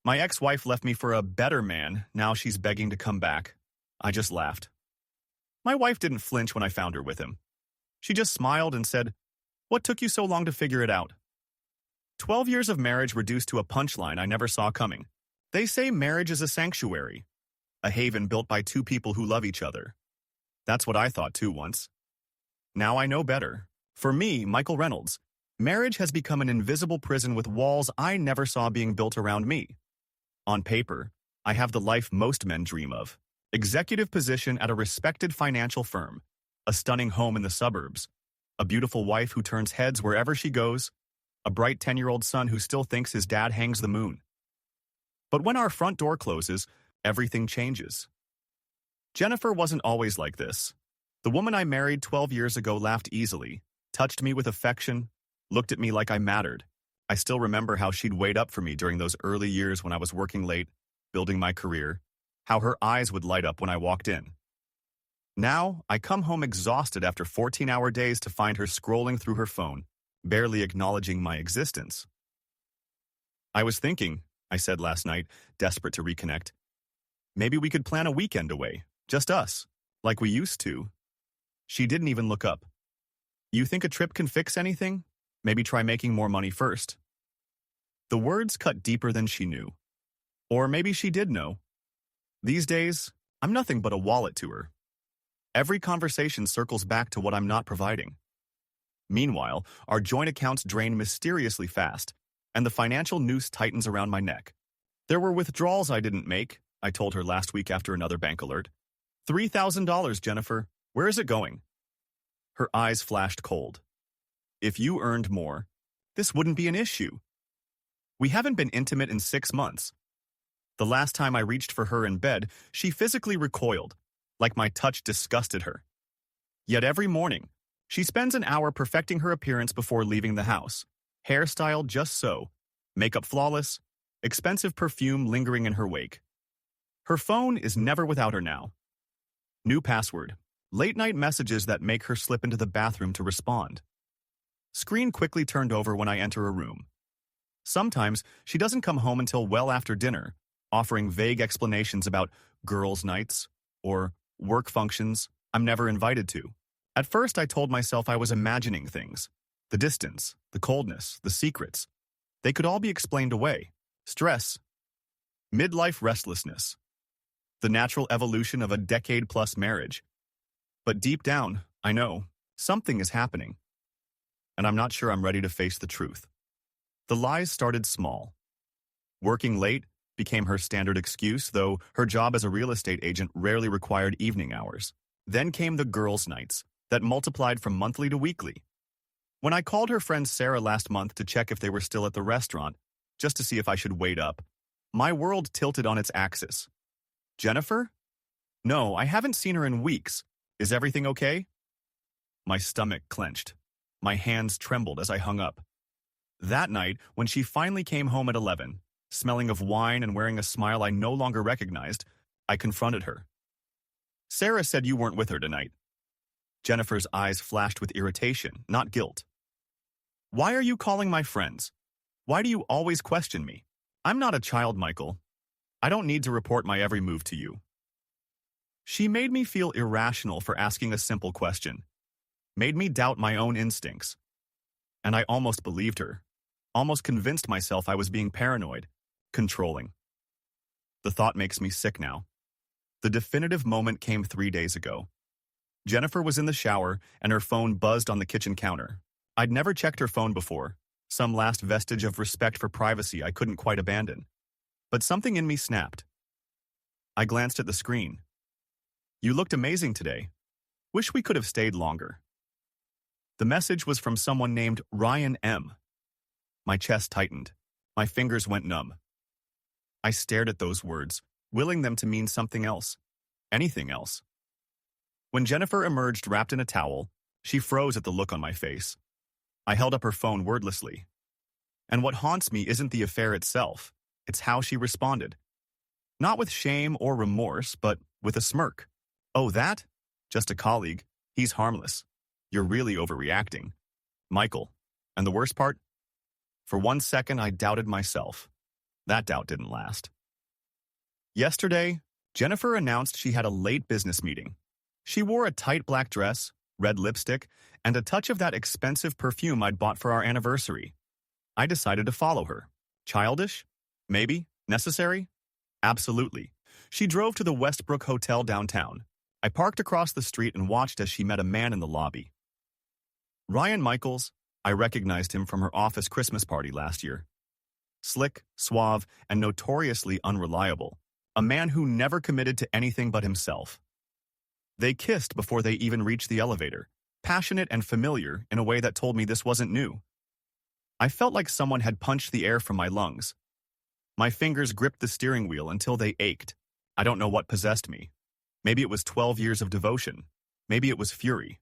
My ex-wife left me for a better man. Now she's begging to come back. I just laughed. My wife didn't flinch when I found her with him. She just smiled and said, "What took you so long to figure it out?" 12 years of marriage reduced to a punchline I never saw coming. They say marriage is a sanctuary, a haven built by two people who love each other. That's what I thought too once. Now I know better. For me, Michael Reynolds, marriage has become an invisible prison with walls I never saw being built around me. On paper, I have the life most men dream of. Executive position at a respected financial firm, a stunning home in the suburbs, a beautiful wife who turns heads wherever she goes, a bright 10-year-old son who still thinks his dad hangs the moon. But when our front door closes, everything changes. Jennifer wasn't always like this. The woman I married 12 years ago laughed easily, touched me with affection, looked at me like I mattered. I still remember how she'd wait up for me during those early years when I was working late, building my career, how her eyes would light up when I walked in. Now, I come home exhausted after 14-hour days to find her scrolling through her phone, barely acknowledging my existence. "I was thinking," I said last night, desperate to reconnect. "Maybe we could plan a weekend away, just us, like we used to." She didn't even look up. "You think a trip can fix anything? Maybe try making more money first." The words cut deeper than she knew. Or maybe she did know. These days, I'm nothing but a wallet to her. Every conversation circles back to what I'm not providing. Meanwhile, our joint accounts drain mysteriously fast, and the financial noose tightens around my neck. "There were withdrawals I didn't make," I told her last week after another bank alert. $3,000, Jennifer. Where is it going?" Her eyes flashed cold. "If you earned more, this wouldn't be an issue. We haven't been intimate in 6 months. The last time I reached for her in bed, she physically recoiled, like my touch disgusted her. Yet every morning, she spends an hour perfecting her appearance before leaving the house. Hairstyle just so, makeup flawless, expensive perfume lingering in her wake. Her phone is never without her now. New password, late-night messages that make her slip into the bathroom to respond. Screen quickly turned over when I enter a room. Sometimes she doesn't come home until well after dinner, offering vague explanations about girls' nights or work functions I'm never invited to. At first, I told myself I was imagining things. The distance, the coldness, the secrets. They could all be explained away. Stress. Midlife restlessness. The natural evolution of a decade-plus marriage. But deep down, I know, something is happening. And I'm not sure I'm ready to face the truth. The lies started small. Working late became her standard excuse, though her job as a real estate agent rarely required evening hours. Then came the girls' nights that multiplied from monthly to weekly. When I called her friend Sarah last month to check if they were still at the restaurant, just to see if I should wait up, my world tilted on its axis. "Jennifer? No, I haven't seen her in weeks. Is everything okay?" My stomach clenched. My hands trembled as I hung up. That night, when she finally came home at 11, smelling of wine and wearing a smile I no longer recognized, I confronted her. "Sarah said you weren't with her tonight." Jennifer's eyes flashed with irritation, not guilt. "Why are you calling my friends? Why do you always question me? I'm not a child, Michael. I don't need to report my every move to you." She made me feel irrational for asking a simple question, made me doubt my own instincts. And I almost believed her, almost convinced myself I was being paranoid, controlling. The thought makes me sick now. The definitive moment came 3 days ago. Jennifer was in the shower, and her phone buzzed on the kitchen counter. I'd never checked her phone before, some last vestige of respect for privacy I couldn't quite abandon. But something in me snapped. I glanced at the screen. "You looked amazing today. Wish we could have stayed longer." The message was from someone named Ryan M. My chest tightened. My fingers went numb. I stared at those words, willing them to mean something else. Anything else. When Jennifer emerged wrapped in a towel, she froze at the look on my face. I held up her phone wordlessly. And what haunts me isn't the affair itself, it's how she responded. Not with shame or remorse, but with a smirk. "Oh, that? Just a colleague. He's harmless. You're really overreacting. Michael." And the worst part? For 1 second, I doubted myself. That doubt didn't last. Yesterday, Jennifer announced she had a late business meeting. She wore a tight black dress, red lipstick, and a touch of that expensive perfume I'd bought for our anniversary. I decided to follow her. Childish? Maybe. Necessary? Absolutely. She drove to the Westbrook Hotel downtown. I parked across the street and watched as she met a man in the lobby. Ryan Michaels. I recognized him from her office Christmas party last year. Slick, suave, and notoriously unreliable. A man who never committed to anything but himself. They kissed before they even reached the elevator, passionate and familiar in a way that told me this wasn't new. I felt like someone had punched the air from my lungs. My fingers gripped the steering wheel until they ached. I don't know what possessed me. Maybe it was 12 years of devotion. Maybe it was fury.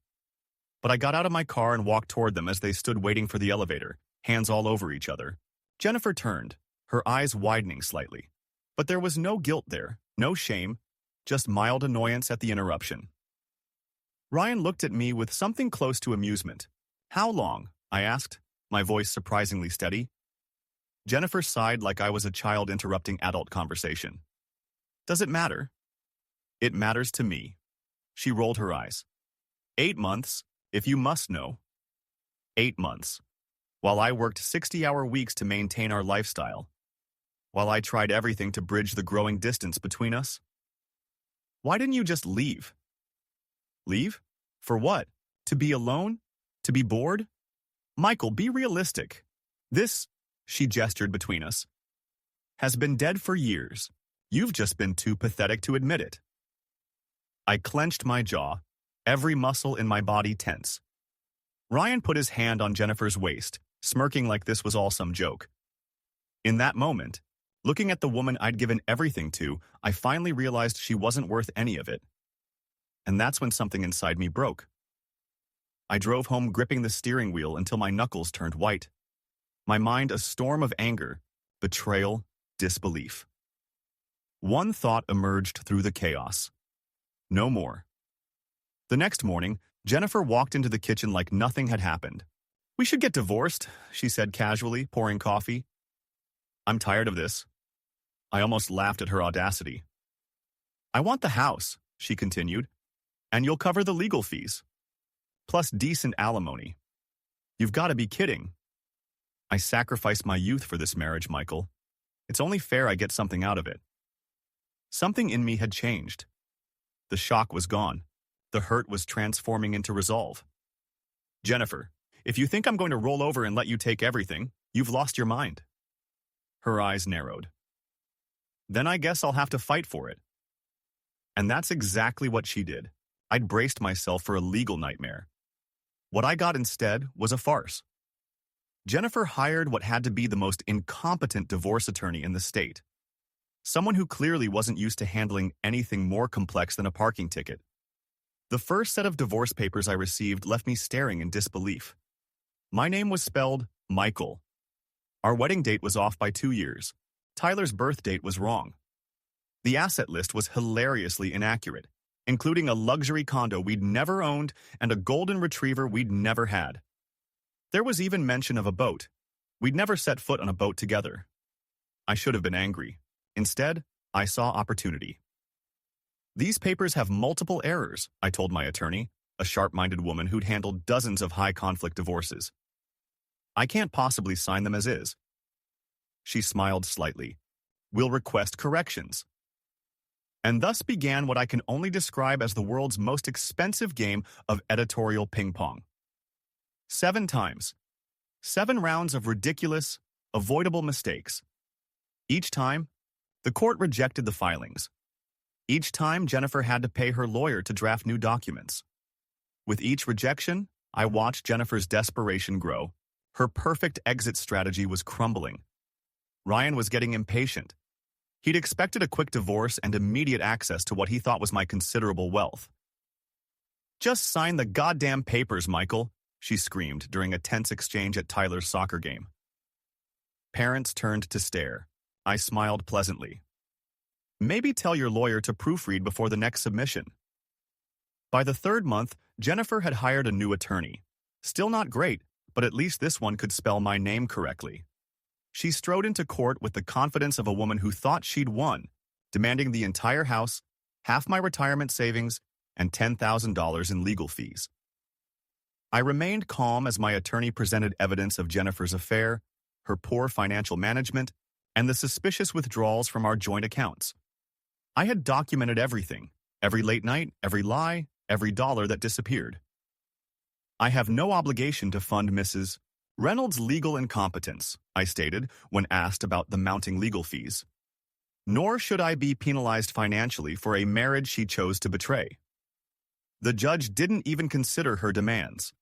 But I got out of my car and walked toward them as they stood waiting for the elevator, hands all over each other. Jennifer turned, her eyes widening slightly. But there was no guilt there, no shame, just mild annoyance at the interruption. Ryan looked at me with something close to amusement. "How long?" I asked, my voice surprisingly steady. Jennifer sighed like I was a child interrupting adult conversation. "Does it matter?" "It matters to me." She rolled her eyes. 8 months, if you must know. 8 months. While I worked 60-hour weeks to maintain our lifestyle. While I tried everything to bridge the growing distance between us. Why didn't you just leave? Leave? For what? To be alone? To be bored? Michael, be realistic. This, she gestured between us, has been dead for years. You've just been too pathetic to admit it. I clenched my jaw, every muscle in my body tense. Ryan put his hand on Jennifer's waist, smirking like this was all some joke. In that moment, looking at the woman I'd given everything to, I finally realized she wasn't worth any of it. And that's when something inside me broke. I drove home gripping the steering wheel until my knuckles turned white. My mind a storm of anger, betrayal, disbelief. One thought emerged through the chaos. No more. The next morning, Jennifer walked into the kitchen like nothing had happened. "We should get divorced," she said casually, pouring coffee. "I'm tired of this." I almost laughed at her audacity. "I want the house," she continued, "and you'll cover the legal fees. Plus decent alimony." "You've got to be kidding." "I sacrificed my youth for this marriage, Michael. It's only fair I get something out of it." Something in me had changed. The shock was gone. The hurt was transforming into resolve. "Jennifer, if you think I'm going to roll over and let you take everything, you've lost your mind." Her eyes narrowed. "Then I guess I'll have to fight for it." And that's exactly what she did. I'd braced myself for a legal nightmare. What I got instead was a farce. Jennifer hired what had to be the most incompetent divorce attorney in the state. Someone who clearly wasn't used to handling anything more complex than a parking ticket. The first set of divorce papers I received left me staring in disbelief. My name was spelled Michael. Our wedding date was off by 2 years. Tyler's birth date was wrong. The asset list was hilariously inaccurate, including a luxury condo we'd never owned and a golden retriever we'd never had. There was even mention of a boat. We'd never set foot on a boat together. I should have been angry. Instead, I saw opportunity. "These papers have multiple errors," I told my attorney, a sharp-minded woman who'd handled dozens of high-conflict divorces. "I can't possibly sign them as is." She smiled slightly. "We'll request corrections." And thus began what I can only describe as the world's most expensive game of editorial ping-pong. 7 times. 7 rounds of ridiculous, avoidable mistakes. Each time, the court rejected the filings. Each time, Jennifer had to pay her lawyer to draft new documents. With each rejection, I watched Jennifer's desperation grow. Her perfect exit strategy was crumbling. Ryan was getting impatient. He'd expected a quick divorce and immediate access to what he thought was my considerable wealth. "Just sign the goddamn papers, Michael," she screamed during a tense exchange at Tyler's soccer game. Parents turned to stare. I smiled pleasantly. "Maybe tell your lawyer to proofread before the next submission." By the 3rd month, Jennifer had hired a new attorney. Still not great, but at least this one could spell my name correctly. She strode into court with the confidence of a woman who thought she'd won, demanding the entire house, half my retirement savings, and $10,000 in legal fees. I remained calm as my attorney presented evidence of Jennifer's affair, her poor financial management, and the suspicious withdrawals from our joint accounts. I had documented everything, every late night, every lie, every dollar that disappeared. I have no obligation to fund Mrs. Reynolds' legal incompetence, I stated when asked about the mounting legal fees. Nor should I be penalized financially for a marriage she chose to betray. The judge didn't even consider her demands.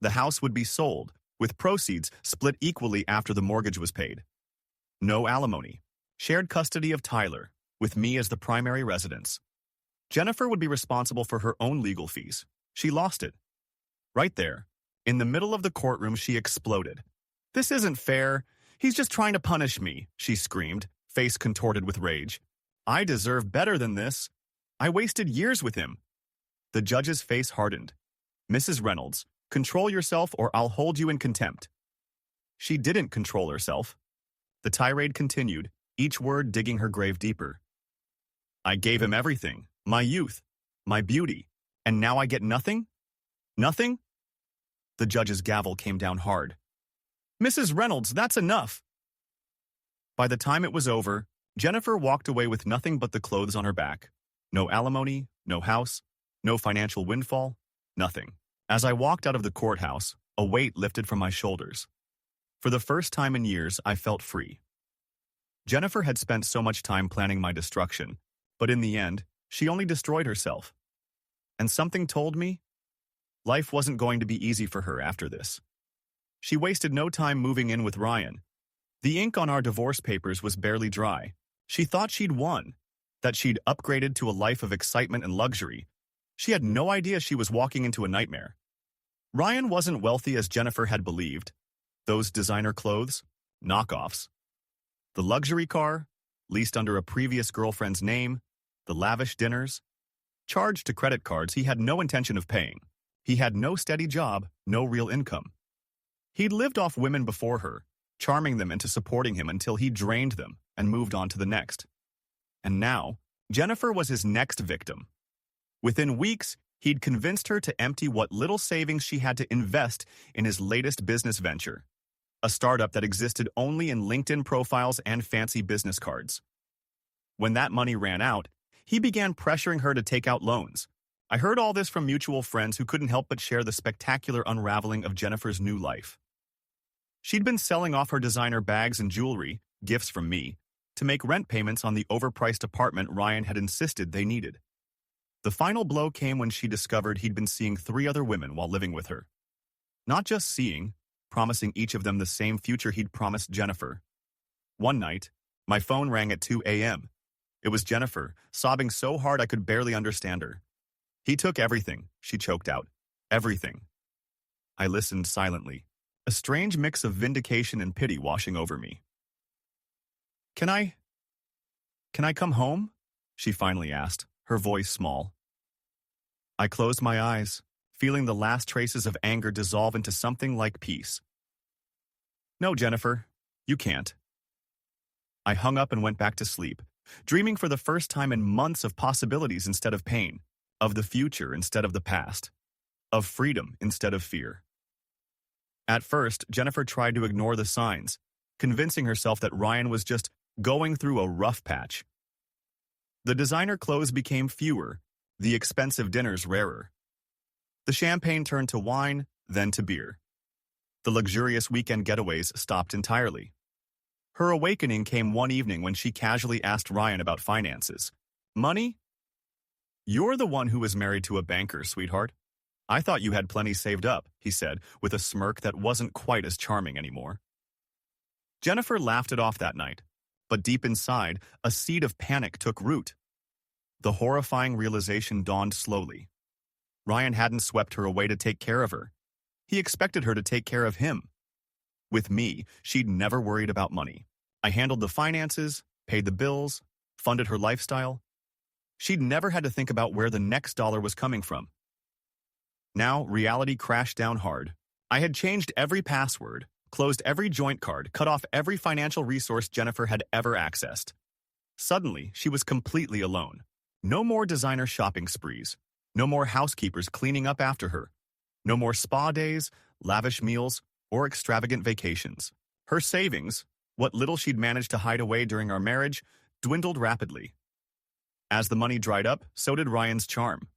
The house would be sold, with proceeds split equally after the mortgage was paid. No alimony. Shared custody of Tyler, with me as the primary residence. Jennifer would be responsible for her own legal fees. She lost it. Right there, in the middle of the courtroom, she exploded. "This isn't fair. He's just trying to punish me," she screamed, face contorted with rage. "I deserve better than this. I wasted years with him." The judge's face hardened. "Mrs. Reynolds, control yourself or I'll hold you in contempt." She didn't control herself. The tirade continued, each word digging her grave deeper. "I gave him everything, my youth, my beauty, and now I get nothing? Nothing?" The judge's gavel came down hard. "Mrs. Reynolds, that's enough." By the time it was over, Jennifer walked away with nothing but the clothes on her back. No alimony, no house, no financial windfall, nothing. As I walked out of the courthouse, a weight lifted from my shoulders. For the first time in years, I felt free. Jennifer had spent so much time planning my destruction, but in the end, she only destroyed herself. And something told me life wasn't going to be easy for her after this. She wasted no time moving in with Ryan. The ink on our divorce papers was barely dry. She thought she'd won, that she'd upgraded to a life of excitement and luxury. She had no idea she was walking into a nightmare. Ryan wasn't wealthy as Jennifer had believed. Those designer clothes, knockoffs. The luxury car, leased under a previous girlfriend's name, the lavish dinners, charged to credit cards he had no intention of paying. He had no steady job, no real income. He'd lived off women before her, charming them into supporting him until he drained them and moved on to the next. And now, Jennifer was his next victim. Within weeks, he'd convinced her to empty what little savings she had to invest in his latest business venture, a startup that existed only in LinkedIn profiles and fancy business cards. When that money ran out, he began pressuring her to take out loans. I heard all this from mutual friends who couldn't help but share the spectacular unraveling of Jennifer's new life. She'd been selling off her designer bags and jewelry, gifts from me, to make rent payments on the overpriced apartment Ryan had insisted they needed. The final blow came when she discovered he'd been seeing 3 other women while living with her. Not just seeing, promising each of them the same future he'd promised Jennifer. One night, my phone rang at 2 a.m. It was Jennifer, sobbing so hard I could barely understand her. "He took everything," she choked out. "Everything." I listened silently, a strange mix of vindication and pity washing over me. Can I come home?" she finally asked, her voice small. I closed my eyes, feeling the last traces of anger dissolve into something like peace. "No, Jennifer, you can't." I hung up and went back to sleep, dreaming for the first time in months of possibilities instead of pain, of the future instead of the past, of freedom instead of fear. At first, Jennifer tried to ignore the signs, convincing herself that Ryan was just going through a rough patch. The designer clothes became fewer, the expensive dinners rarer. The champagne turned to wine, then to beer. The luxurious weekend getaways stopped entirely. Her awakening came one evening when she casually asked Ryan about finances. "Money? You're the one who was married to a banker, sweetheart. I thought you had plenty saved up," he said, with a smirk that wasn't quite as charming anymore. Jennifer laughed it off that night, but deep inside, a seed of panic took root. The horrifying realization dawned slowly. Ryan hadn't swept her away to take care of her. He expected her to take care of him. With me, she'd never worried about money. I handled the finances, paid the bills, funded her lifestyle. She'd never had to think about where the next dollar was coming from. Now, reality crashed down hard. I had changed every password, closed every joint card, cut off every financial resource Jennifer had ever accessed. Suddenly, she was completely alone. No more designer shopping sprees. No more housekeepers cleaning up after her. No more spa days, lavish meals, or extravagant vacations. Her savings, what little she'd managed to hide away during our marriage, dwindled rapidly. As the money dried up, so did Ryan's charm.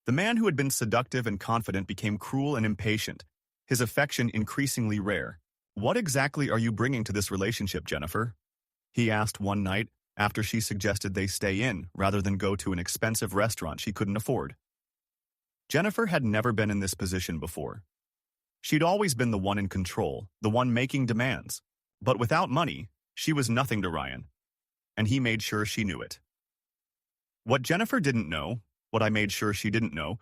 The man who had been seductive and confident became cruel and impatient, his affection increasingly rare. "What exactly are you bringing to this relationship, Jennifer?" he asked one night after she suggested they stay in rather than go to an expensive restaurant she couldn't afford. Jennifer had never been in this position before. She'd always been the one in control, the one making demands. But without money, she was nothing to Ryan, and he made sure she knew it. What Jennifer didn't know, what I made sure she didn't know,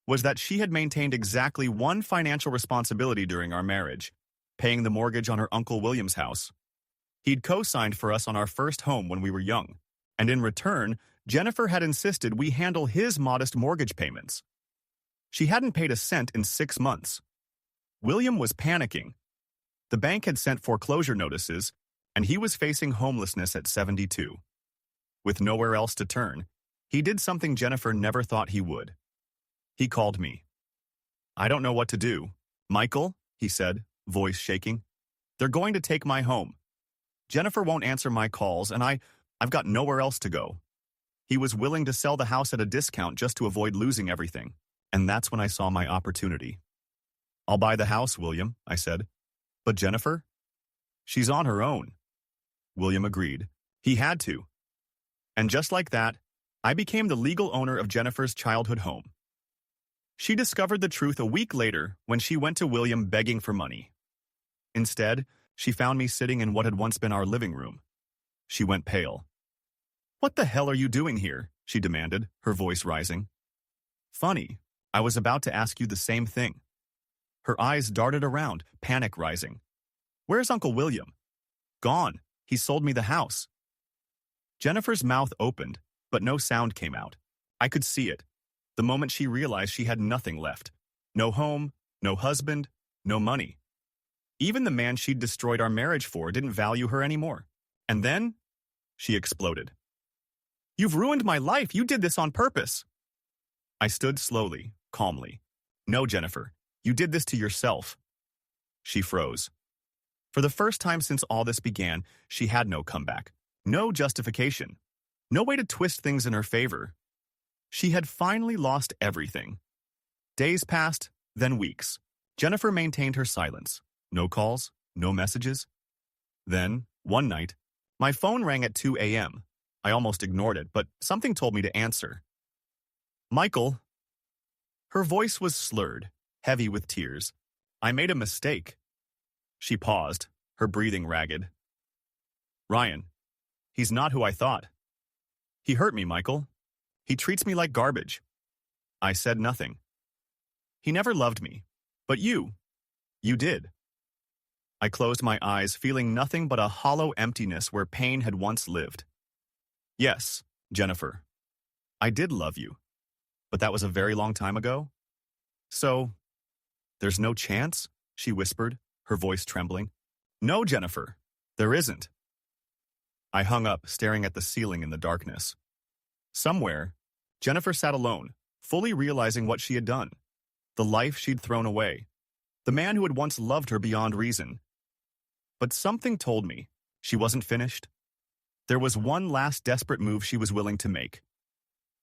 was that she had maintained exactly one financial responsibility during our marriage, paying the mortgage on her Uncle William's house. He'd co-signed for us on our first home when we were young, and in return, Jennifer had insisted we handle his modest mortgage payments. She hadn't paid a cent in 6 months. William was panicking. The bank had sent foreclosure notices, and he was facing homelessness at 72. With nowhere else to turn, he did something Jennifer never thought he would. He called me. "I don't know what to do. Michael," he said, voice shaking, "they're going to take my home. Jennifer won't answer my calls, and I've got nowhere else to go." He was willing to sell the house at a discount just to avoid losing everything, and that's when I saw my opportunity. "I'll buy the house, William," I said. "But Jennifer? She's on her own." William agreed. He had to. And just like that, I became the legal owner of Jennifer's childhood home. She discovered the truth a week later when she went to William begging for money. Instead, she found me sitting in what had once been our living room. She went pale. "What the hell are you doing here?" she demanded, her voice rising. "Funny, I was about to ask you the same thing." Her eyes darted around, panic rising. "Where's Uncle William?" "Gone. He sold me the house." Jennifer's mouth opened, but no sound came out. I could see it. The moment she realized she had nothing left. No home, no husband, no money. Even the man she'd destroyed our marriage for didn't value her anymore. And then, she exploded. "You've ruined my life. You did this on purpose." I stood slowly, calmly. "No, Jennifer, you did this to yourself." She froze. For the first time since all this began, she had no comeback, no justification, no way to twist things in her favor. She had finally lost everything. Days passed, then weeks. Jennifer maintained her silence. No calls, no messages. Then, one night, my phone rang at 2 a.m. I almost ignored it, but something told me to answer. "Michael." Her voice was slurred, heavy with tears. "I made a mistake." She paused, her breathing ragged. "Ryan, he's not who I thought. He hurt me, Michael. He treats me like garbage." I said nothing. "He never loved me. But you did." I closed my eyes, feeling nothing but a hollow emptiness where pain had once lived. "Yes, Jennifer, I did love you. But that was a very long time ago. So, there's no chance?" she whispered, her voice trembling. "No, Jennifer, there isn't." I hung up, staring at the ceiling in the darkness. Somewhere, Jennifer sat alone, fully realizing what she had done. The life she'd thrown away. The man who had once loved her beyond reason. But something told me she wasn't finished. There was one last desperate move she was willing to make.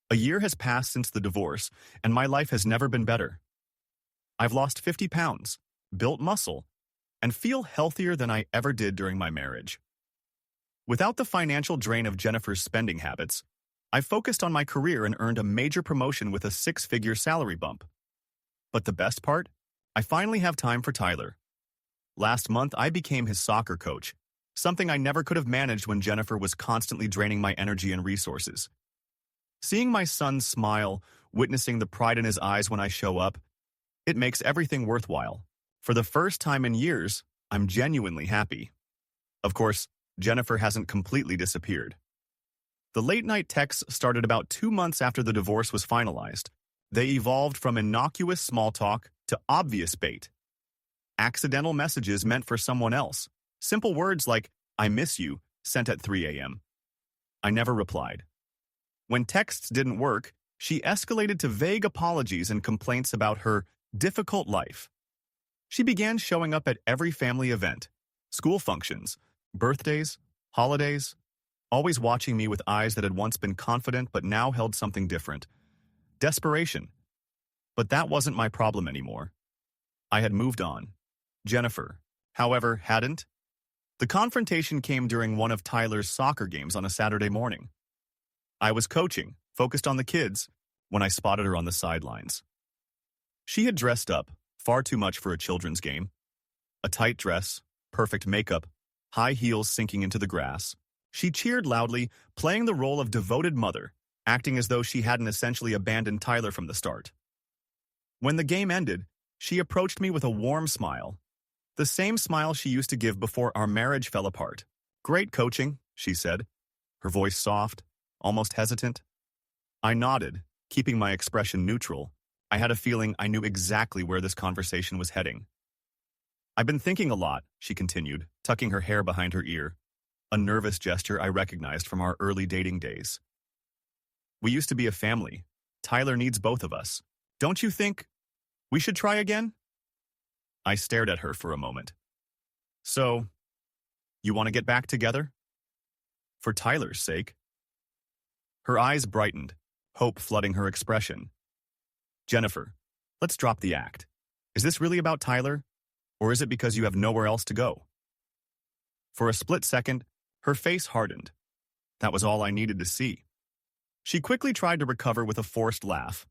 A year has passed since the divorce, and my life has never been better. I've lost 50 pounds, built muscle, and feel healthier than I ever did during my marriage. Without the financial drain of Jennifer's spending habits, I focused on my career and earned a major promotion with a 6-figure salary bump. But the best part? I finally have time for Tyler. Last month, I became his soccer coach, something I never could have managed when Jennifer was constantly draining my energy and resources. Seeing my son smile, witnessing the pride in his eyes when I show up, it makes everything worthwhile. For the first time in years, I'm genuinely happy. Of course, Jennifer hasn't completely disappeared. The late-night texts started about 2 months after the divorce was finalized. They evolved from innocuous small talk to obvious bait. accidental messages meant for someone else, simple words like, "I miss you," sent at 3 a.m. I never replied. When texts didn't work, she escalated to vague apologies and complaints about her difficult life. She began showing up at every family event, school functions, birthdays, holidays, always watching me with eyes that had once been confident but now held something different. Desperation. But that wasn't my problem anymore. I had moved on. Jennifer, however, hadn't. The confrontation came during one of Tyler's soccer games on a Saturday morning. I was coaching, focused on the kids, when I spotted her on the sidelines. She had dressed up, far too much for a children's game. A tight dress, perfect makeup, high heels sinking into the grass. She cheered loudly, playing the role of devoted mother, acting as though she hadn't essentially abandoned Tyler from the start. When the game ended, she approached me with a warm smile. The same smile she used to give before our marriage fell apart. "Great coaching," she said, her voice soft, almost hesitant. I nodded, keeping my expression neutral. I had a feeling I knew exactly where this conversation was heading. "I've been thinking a lot," she continued, tucking her hair behind her ear, a nervous gesture I recognized from our early dating days. "We used to be a family. Tyler needs both of us. Don't you think we should try again?" I stared at her for a moment. "So, you want to get back together?" "For Tyler's sake." Her eyes brightened, hope flooding her expression. "Jennifer, let's drop the act. Is this really about Tyler, or is it because you have nowhere else to go?" For a split second, her face hardened. That was all I needed to see. She quickly tried to recover with a forced laugh.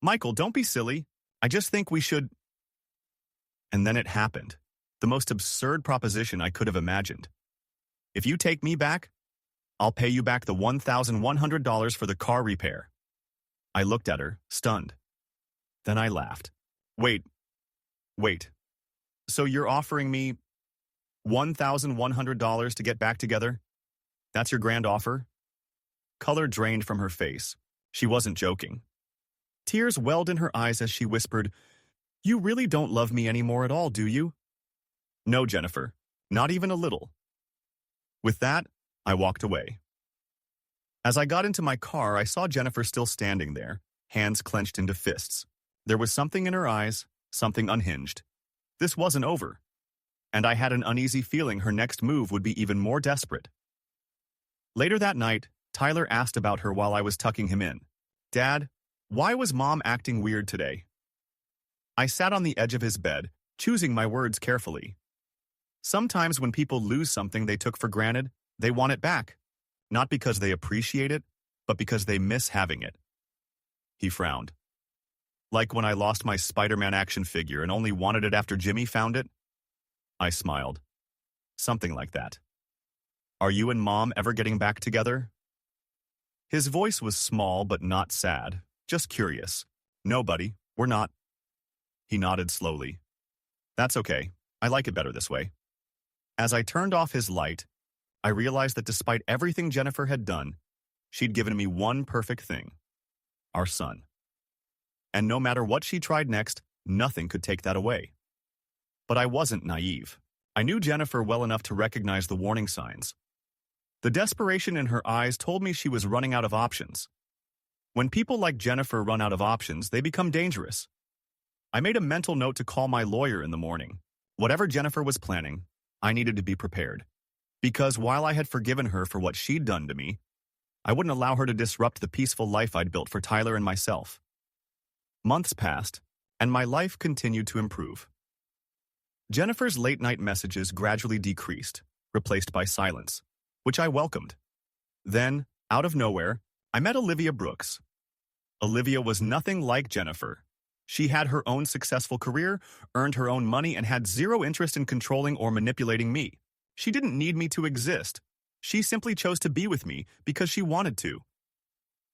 "Michael, don't be silly. I just think we should—" And then it happened, the most absurd proposition I could have imagined. "If you take me back, I'll pay you back the $1,100 for the car repair." I looked at her, stunned. Then I laughed. Wait. So you're offering me $1,100 to get back together? That's your grand offer?" Color drained from her face. She wasn't joking. Tears welled in her eyes as she whispered, "You really don't love me anymore at all, do you?" "No, Jennifer, not even a little." With that, I walked away. As I got into my car, I saw Jennifer still standing there, hands clenched into fists. There was something in her eyes, something unhinged. This wasn't over. And I had an uneasy feeling her next move would be even more desperate. Later that night, Tyler asked about her while I was tucking him in. "Dad, why was Mom acting weird today?" I sat on the edge of his bed, choosing my words carefully. Sometimes when people lose something they took for granted, they want it back. Not because they appreciate it, but because they miss having it. He frowned. "Like when I lost my Spider-Man action figure and only wanted it after Jimmy found it?" I smiled. "Something like that. Are you and Mom ever getting back together?" His voice was small but not sad, just curious. "No, buddy, we're not." He nodded slowly. "That's okay. I like it better this way." As I turned off his light, I realized that despite everything Jennifer had done, she'd given me one perfect thing: our son. And no matter what she tried next, nothing could take that away. But I wasn't naive. I knew Jennifer well enough to recognize the warning signs. The desperation in her eyes told me she was running out of options. When people like Jennifer run out of options, they become dangerous. I made a mental note to call my lawyer in the morning. Whatever Jennifer was planning, I needed to be prepared. Because while I had forgiven her for what she'd done to me, I wouldn't allow her to disrupt the peaceful life I'd built for Tyler and myself. Months passed, and my life continued to improve. Jennifer's late-night messages gradually decreased, replaced by silence, which I welcomed. Then, out of nowhere, I met Olivia Brooks. Olivia was nothing like Jennifer. She had her own successful career, earned her own money, and had zero interest in controlling or manipulating me. She didn't need me to exist. She simply chose to be with me because she wanted to.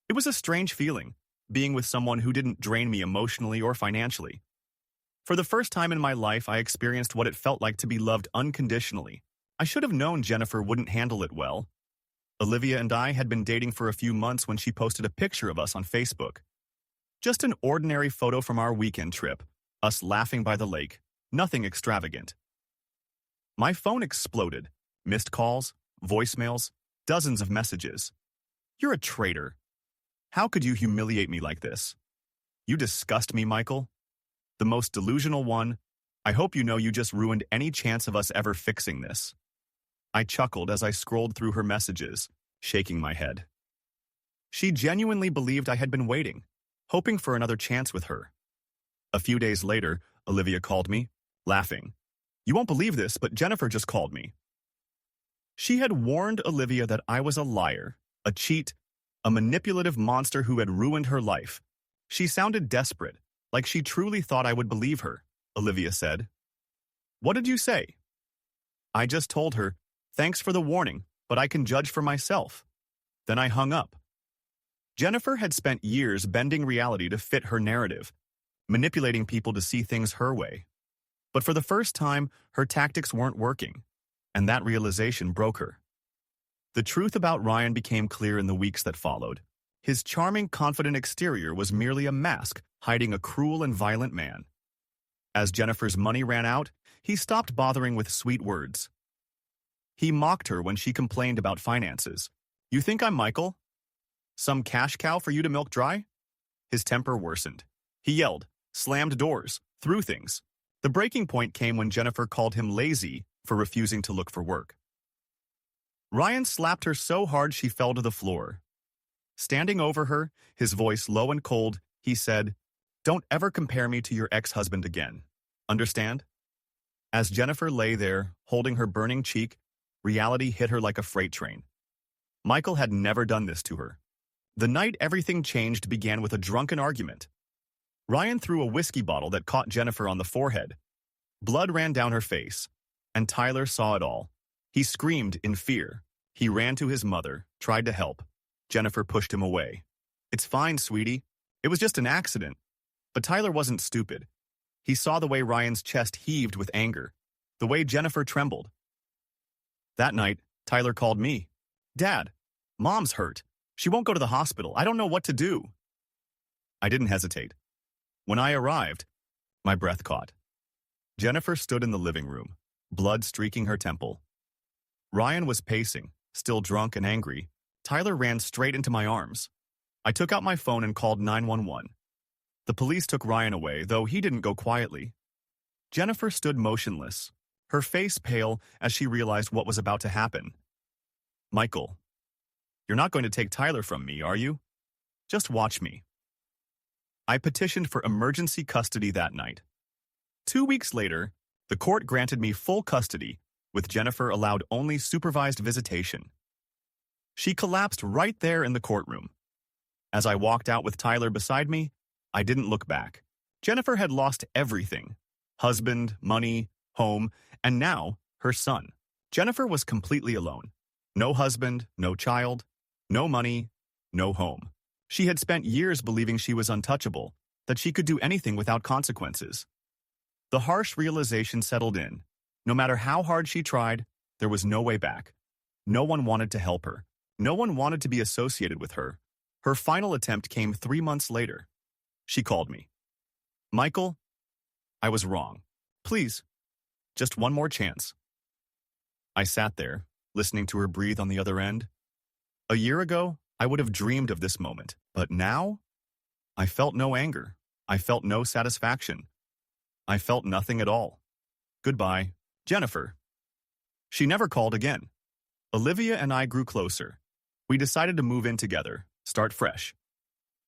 It was a strange feeling, being with someone who didn't drain me emotionally or financially. For the first time in my life, I experienced what it felt like to be loved unconditionally. I should have known Jennifer wouldn't handle it well. Olivia and I had been dating for a few months when she posted a picture of us on Facebook. Just an ordinary photo from our weekend trip, us laughing by the lake, Nothing extravagant. My phone exploded. Missed calls, voicemails, dozens of messages. You're a traitor. How could you humiliate me like this? You disgust me, Michael. The most delusional one. I hope you know you just ruined any chance of us ever fixing this. I chuckled as I scrolled through her messages, shaking my head. She genuinely believed I had been waiting, hoping for another chance with her. A few days later, Olivia called me, laughing. You won't believe this, but Jennifer just called me. She had warned Olivia that I was a liar, a cheat, a manipulative monster who had ruined her life. She sounded desperate, like she truly thought I would believe her, Olivia said. What did you say? I just told her, thanks for the warning, but I can judge for myself. Then I hung up. Jennifer had spent years bending reality to fit her narrative, manipulating people to see things her way. But for the first time, her tactics weren't working, and that realization broke her. The truth about Ryan became clear in the weeks that followed. His charming, confident exterior was merely a mask hiding a cruel and violent man. As Jennifer's money ran out, he stopped bothering with sweet words. He mocked her when she complained about finances. You think I'm Michael? Some cash cow for you to milk dry? His temper worsened. He yelled, slammed doors, threw things. The breaking point came when Jennifer called him lazy for refusing to look for work. Ryan slapped her so hard she fell to the floor. Standing over her, his voice low and cold, he said, Don't ever compare me to your ex-husband again. Understand? As Jennifer lay there, holding her burning cheek, reality hit her like a freight train. Michael had never done this to her. The night everything changed began with a drunken argument. Ryan threw a whiskey bottle that caught Jennifer on the forehead. Blood ran down her face, and Tyler saw it all. He screamed in fear. He ran to his mother, tried to help. Jennifer pushed him away. It's fine, sweetie. It was just an accident. But Tyler wasn't stupid. He saw the way Ryan's chest heaved with anger, the way Jennifer trembled. That night, Tyler called me. Dad, Mom's hurt. She won't go to the hospital. I don't know what to do. I didn't hesitate. When I arrived, my breath caught. Jennifer stood in the living room, blood streaking her temple. Ryan was pacing, still drunk and angry. Tyler ran straight into my arms. I took out my phone and called 911. The police took Ryan away, though he didn't go quietly. Jennifer stood motionless, her face pale as she realized what was about to happen. Michael, you're not going to take Tyler from me, are you? Just watch me. I petitioned for emergency custody that night. 2 weeks later, the court granted me full custody, with Jennifer allowed only supervised visitation. She collapsed right there in the courtroom. As I walked out with Tyler beside me, I didn't look back. Jennifer had lost everything: husband, money, home, and now her son. Jennifer was completely alone. No husband, no child, no money, no home. She had spent years believing she was untouchable, that she could do anything without consequences. The harsh realization settled in. No matter how hard she tried, there was no way back. No one wanted to help her. No one wanted to be associated with her. Her final attempt came 3 months later. She called me. Michael, I was wrong. Please, just one more chance. I sat there, listening to her breathe on the other end. A year ago, I would have dreamed of this moment, but now, I felt no anger. I felt no satisfaction. I felt nothing at all. Goodbye, Jennifer. She never called again. Olivia and I grew closer. We decided to move in together, start fresh.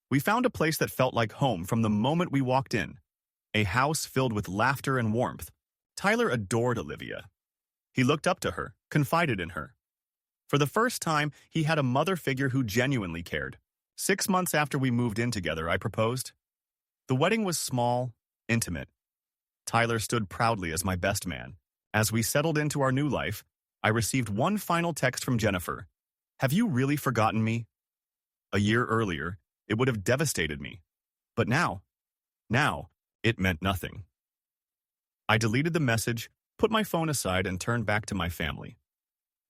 We found a place that felt like home from the moment we walked in. A house filled with laughter and warmth. Tyler adored Olivia. He looked up to her, confided in her. For the first time, he had a mother figure who genuinely cared. 6 months after we moved in together, I proposed. The wedding was small, intimate. Tyler stood proudly as my best man. As we settled into our new life, I received one final text from Jennifer. Have you really forgotten me? A year earlier, it would have devastated me. But now, it meant nothing. I deleted the message, put my phone aside, and turned back to my family.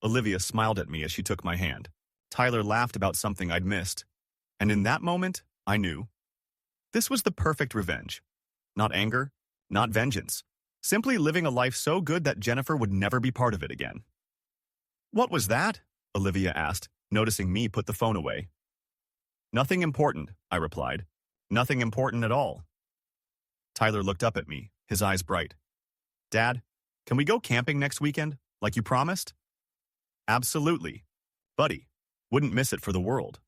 Olivia smiled at me as she took my hand. Tyler laughed about something I'd missed. And in that moment, I knew. This was the perfect revenge. Not anger, not vengeance. Simply living a life so good that Jennifer would never be part of it again. What was that? Olivia asked, noticing me put the phone away. Nothing important, I replied. Nothing important at all. Tyler looked up at me, his eyes bright. Dad, can we go camping next weekend, like you promised? Absolutely. Buddy, wouldn't miss it for the world.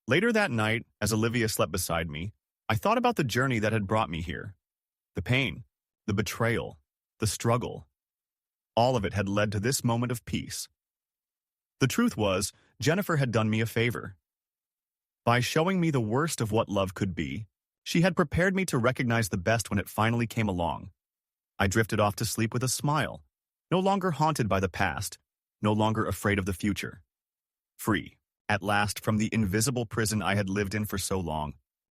Later that night, as Olivia slept beside me, I thought about the journey that had brought me here. The pain, the betrayal, the struggle. All of it had led to this moment of peace. The truth was, Jennifer had done me a favor. By showing me the worst of what love could be, she had prepared me to recognize the best when it finally came along. I drifted off to sleep with a smile, no longer haunted by the past, no longer afraid of the future. Free, at last, from the invisible prison I had lived in for so long.